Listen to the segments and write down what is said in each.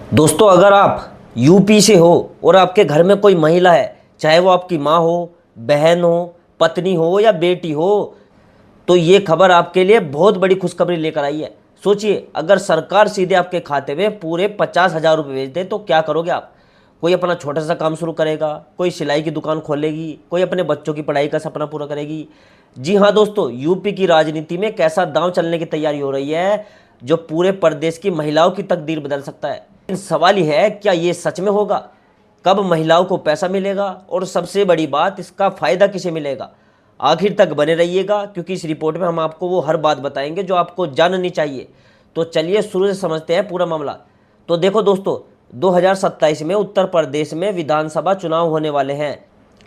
दोस्तों, अगर आप यूपी से हो और आपके घर में कोई महिला है, चाहे वो आपकी माँ हो, बहन हो, पत्नी हो या बेटी हो, तो ये खबर आपके लिए बहुत बड़ी खुशखबरी लेकर आई है। सोचिए, अगर सरकार सीधे आपके खाते में पूरे 50,000 रुपये भेज दे तो क्या करोगे आप? कोई अपना छोटा सा काम शुरू करेगा, कोई सिलाई की दुकान खोलेगी, कोई अपने बच्चों की पढ़ाई का सपना पूरा करेगी। जी हाँ दोस्तों, यूपी की राजनीति में कैसा दांव चलने की तैयारी हो रही है जो पूरे प्रदेश की महिलाओं की तकदीर बदल सकता है। लेकिन सवाल यह है, क्या ये सच में होगा? कब महिलाओं को पैसा मिलेगा और सबसे बड़ी बात, इसका फायदा किसे मिलेगा? आखिर तक बने रहिएगा, क्योंकि इस रिपोर्ट में हम आपको वो हर बात बताएंगे जो आपको जाननी चाहिए। तो चलिए शुरू से समझते हैं पूरा मामला। तो देखो दोस्तों, 2027 में उत्तर प्रदेश में विधानसभा चुनाव होने वाले हैं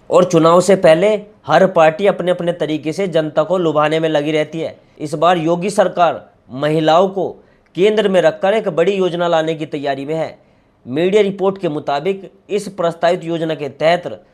और चुनाव से पहले हर पार्टी अपने अपने तरीके से जनता को लुभाने में लगी रहती है। इस बार योगी सरकार महिलाओं को केंद्र में रखकर एक बड़ी योजना लाने की तैयारी में है। मीडिया रिपोर्ट के मुताबिक इस प्रस्तावित योजना के तहत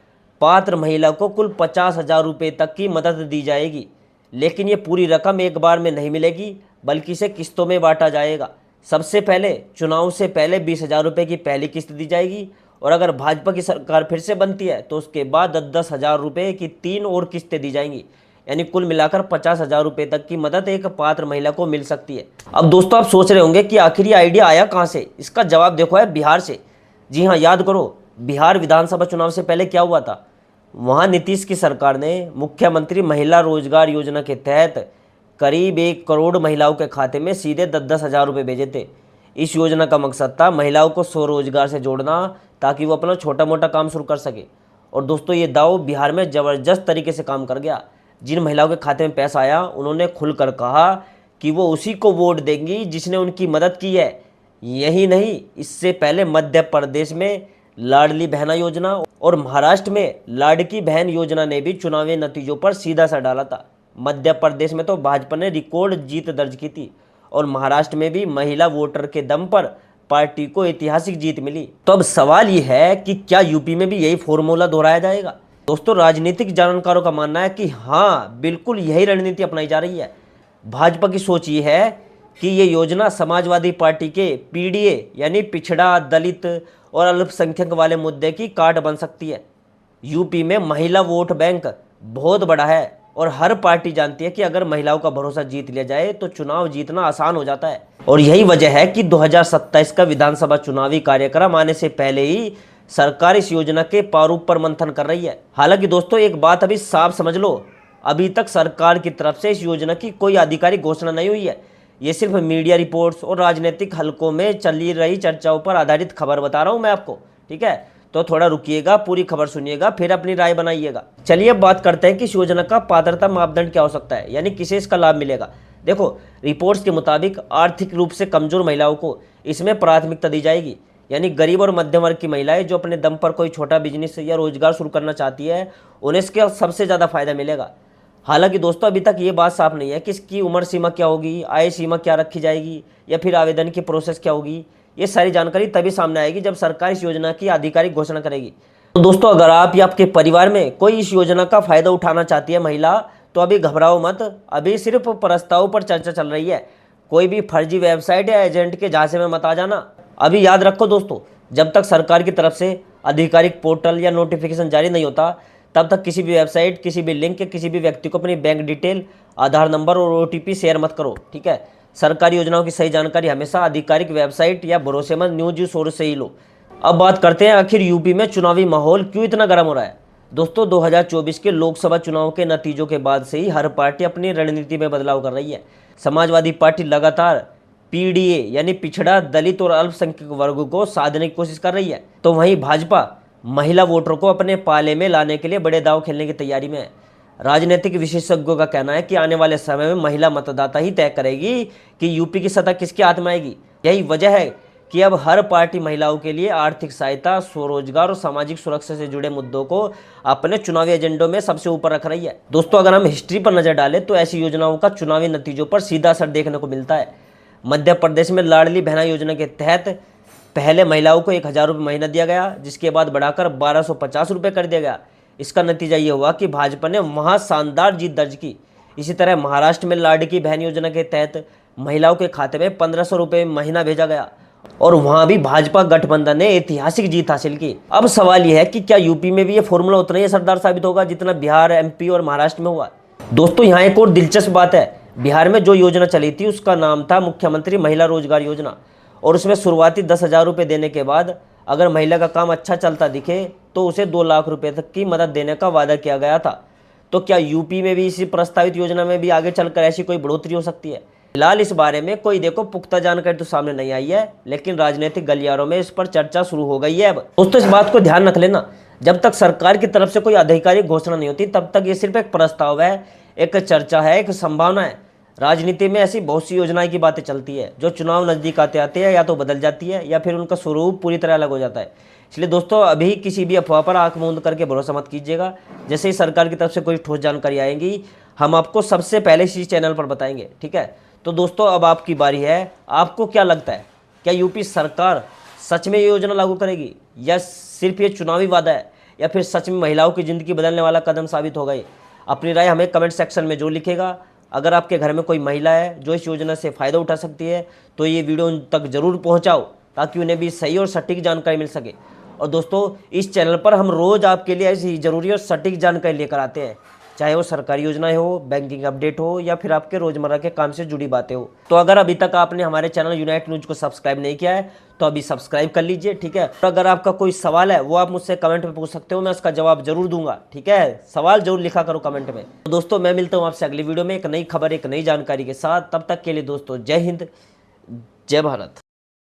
पात्र महिला को कुल 50,000 रुपये तक की मदद दी जाएगी। लेकिन ये पूरी रकम एक बार में नहीं मिलेगी, बल्कि इसे किस्तों में बांटा जाएगा। सबसे पहले चुनाव से पहले 20,000 रुपये की पहली किस्त दी जाएगी और अगर भाजपा की सरकार फिर से बनती है तो उसके बाद 10,000 रुपये की 3 और किस्तें दी जाएंगी। यानी कुल मिलाकर 50,000 रुपये तक की मदद एक पात्र महिला को मिल सकती है। अब दोस्तों, आप सोच रहे होंगे कि आखिर ये आइडिया आया कहाँ से? इसका जवाब देखो है बिहार से। जी हाँ, याद करो, बिहार विधानसभा चुनाव से पहले क्या हुआ था। वहाँ नीतीश की सरकार ने मुख्यमंत्री महिला रोजगार योजना के तहत करीब 1 करोड़ महिलाओं के खाते में सीधे 10,000 रुपये भेजे थे। इस योजना का मकसद था महिलाओं को स्वरोजगार से जोड़ना, ताकि वो अपना छोटा मोटा काम शुरू कर सके। और दोस्तों, ये दाव बिहार में ज़बरदस्त तरीके से काम कर गया। जिन महिलाओं के खाते में पैसा आया, उन्होंने खुलकर कहा कि वो उसी को वोट देंगी जिसने उनकी मदद की है। यही नहीं, इससे पहले मध्य प्रदेश में लाडली बहना योजना और महाराष्ट्र में लाडकी बहन योजना ने भी चुनावी नतीजों पर सीधा असर डाला था। मध्य प्रदेश में तो भाजपा ने रिकॉर्ड जीत दर्ज की थी और महाराष्ट्र में भी महिला वोटर के दम पर पार्टी को ऐतिहासिक जीत मिली। तो अब सवाल यह है कि क्या यूपी में भी यही फॉर्मूला दोहराया जाएगा? दोस्तों, राजनीतिक जानकारों का मानना है कि हाँ, बिल्कुल यही रणनीति अपनाई जा रही है। भाजपा की सोच ये है कि ये योजना समाजवादी पार्टी के पीडीए यानी पिछड़ा, दलित और अल्पसंख्यक वाले मुद्दे की काट बन सकती है। यूपी में महिला वोट बैंक बहुत बड़ा है और हर पार्टी जानती है कि अगर महिलाओं का भरोसा जीत लिया जाए तो चुनाव जीतना आसान हो जाता है। और यही वजह है कि 2027 का विधानसभा चुनावी कार्यक्रम आने से पहले ही सरकार इस योजना के प्रारूप पर मंथन कर रही है। हालांकि दोस्तों, एक बात अभी साफ समझ लो, अभी तक सरकार की तरफ से इस योजना की कोई आधिकारिक घोषणा नहीं हुई है। ये सिर्फ मीडिया रिपोर्ट्स और राजनीतिक हलकों में चली रही चर्चाओं पर आधारित खबर बता रहा हूं मैं आपको, ठीक है? तो थोड़ा रुकिएगा, पूरी खबर सुनिएगा, फिर अपनी राय बनाइएगा। चलिए अब बात करते हैं कि इस योजना का पात्रता मापदंड क्या हो सकता है, यानी किसे इसका लाभ मिलेगा। देखो, रिपोर्ट्स के मुताबिक आर्थिक रूप से कमजोर महिलाओं को इसमें प्राथमिकता दी जाएगी। यानी गरीब और मध्यम वर्ग की महिलाएं जो अपने दम पर कोई छोटा बिजनेस या रोजगार शुरू करना चाहती है, उन्हें इसका सबसे ज़्यादा फायदा मिलेगा। हालांकि दोस्तों, अभी तक ये बात साफ नहीं है कि इसकी उम्र सीमा क्या होगी, आय सीमा क्या रखी जाएगी, या फिर आवेदन की प्रोसेस क्या होगी। ये सारी जानकारी तभी सामने आएगी जब सरकार इस योजना की आधिकारिक घोषणा करेगी। तो दोस्तों, अगर आप या आपके परिवार में कोई इस योजना का फायदा उठाना चाहती है महिला, तो अभी घबराओ मत। अभी सिर्फ प्रस्ताव पर चर्चा चल रही है। कोई भी फर्जी वेबसाइट या एजेंट के झांसे में मत आ जाना। अभी याद रखो दोस्तों, जब तक सरकार की तरफ से आधिकारिक पोर्टल या नोटिफिकेशन जारी नहीं होता, तब तक किसी भी वेबसाइट, किसी भी लिंक या किसी भी व्यक्ति को अपनी बैंक डिटेल, आधार नंबर और ओटीपी शेयर मत करो, ठीक है? सरकारी योजनाओं की सही जानकारी हमेशा आधिकारिक वेबसाइट या भरोसेमंद न्यूज सोर्स से ही लो। अब बात करते हैं, आखिर यूपी में चुनावी माहौल क्यों इतना गर्म हो रहा है। दोस्तों, 2024 के लोकसभा चुनाव के नतीजों के बाद से ही हर पार्टी अपनी रणनीति में बदलाव कर रही है। समाजवादी पार्टी लगातार पीडीए यानी पिछड़ा, दलित और अल्पसंख्यक वर्ग को साधने की कोशिश कर रही है, तो वहीं भाजपा महिला वोटरों को अपने पाले में लाने के लिए बड़े दांव खेलने की तैयारी में है। राजनीतिक विशेषज्ञों का कहना है कि आने वाले समय में महिला मतदाता ही तय करेगी कि यूपी की सत्ता किसके हाथ में आएगी। यही वजह है कि अब हर पार्टी महिलाओं के लिए आर्थिक सहायता, स्वरोजगार और सामाजिक सुरक्षा से जुड़े मुद्दों को अपने चुनावी एजेंडों में सबसे ऊपर रख रही है। दोस्तों, अगर हम हिस्ट्री पर नजर डालें तो ऐसी योजनाओं का चुनावी नतीजों पर सीधा असर देखने को मिलता है। मध्य प्रदेश में लाडली बहना योजना के तहत पहले महिलाओं को 1,000 रुपये महीना दिया गया, जिसके बाद बढ़ाकर 1,250 रुपये कर दिया गया। इसका नतीजा ये हुआ कि भाजपा ने वहाँ शानदार जीत दर्ज की। इसी तरह महाराष्ट्र में लाडकी बहन योजना के तहत महिलाओं के खाते में 1,500 रुपये महीना भेजा गया और वहां भी भाजपा गठबंधन ने ऐतिहासिक जीत हासिल की। अब सवाल यह है कि क्या यूपी में भी ये फॉर्मूला उतना ही असरदार साबित होगा जितना बिहार, एमपी और महाराष्ट्र में हुआ। दोस्तों यहाँ एक और दिलचस्प बात है, बिहार में जो योजना चली थी उसका नाम था मुख्यमंत्री महिला रोजगार योजना, और उसमें शुरुआती 10,000 रुपये देने के बाद अगर महिला का काम अच्छा चलता दिखे तो उसे 2 लाख रुपए तक की मदद देने का वादा किया गया था। तो क्या यूपी में भी इसी प्रस्तावित योजना में भी आगे चलकर ऐसी कोई बढ़ोतरी हो सकती है। फिलहाल इस बारे में कोई देखो पुख्ता जानकारी तो सामने नहीं आई है, लेकिन राजनीतिक गलियारों में इस पर चर्चा शुरू हो गई है। अब दोस्तों इस बात को ध्यान रख लेना, जब तक सरकार की तरफ से कोई आधिकारिक घोषणा नहीं होती तब तक ये सिर्फ एक प्रस्ताव है, एक चर्चा है, एक संभावना है। राजनीति में ऐसी बहुत सी योजनाएं की बातें चलती है जो चुनाव नजदीक आते आते हैं या तो बदल जाती है या फिर उनका स्वरूप पूरी तरह अलग हो जाता है। इसलिए दोस्तों अभी किसी भी अफवाह पर आंख मूंद करके भरोसा मत कीजिएगा। जैसे ही सरकार की तरफ से कोई ठोस जानकारी आएगी हम आपको सबसे पहले इसी चैनल पर बताएंगे, ठीक है। तो दोस्तों अब आपकी बारी है, आपको क्या लगता है, क्या यूपी सरकार सच में ये योजना लागू करेगी या सिर्फ ये चुनावी वादा है, या फिर सच में महिलाओं की ज़िंदगी बदलने वाला कदम साबित होगा ये। अपनी राय हमें कमेंट सेक्शन में जो लिखेगा। अगर आपके घर में कोई महिला है जो इस योजना से फ़ायदा उठा सकती है तो ये वीडियो उन तक ज़रूर पहुंचाओ ताकि उन्हें भी सही और सटीक जानकारी मिल सके। और दोस्तों इस चैनल पर हम रोज़ आपके लिए ऐसी ज़रूरी और सटीक जानकारी लेकर आते हैं, चाहे वो सरकारी योजनाएं हो, बैंकिंग अपडेट हो या फिर आपके रोज़मर्रा के काम से जुड़ी बातें हो। तो अगर अभी तक आपने हमारे चैनल यूनाइट न्यूज़ को सब्सक्राइब नहीं किया है तो अभी सब्सक्राइब कर लीजिए, ठीक है। तो अगर आपका कोई सवाल है वो आप मुझसे कमेंट में पूछ सकते हो, मैं उसका जवाब जरूर दूंगा, ठीक है। सवाल जरूर लिखा करो कमेंट में। तो दोस्तों मैं मिलता हूँ आपसे अगली वीडियो में एक नई खबर, एक नई जानकारी के साथ। तब तक के लिए दोस्तों जय हिंद, जय भारत।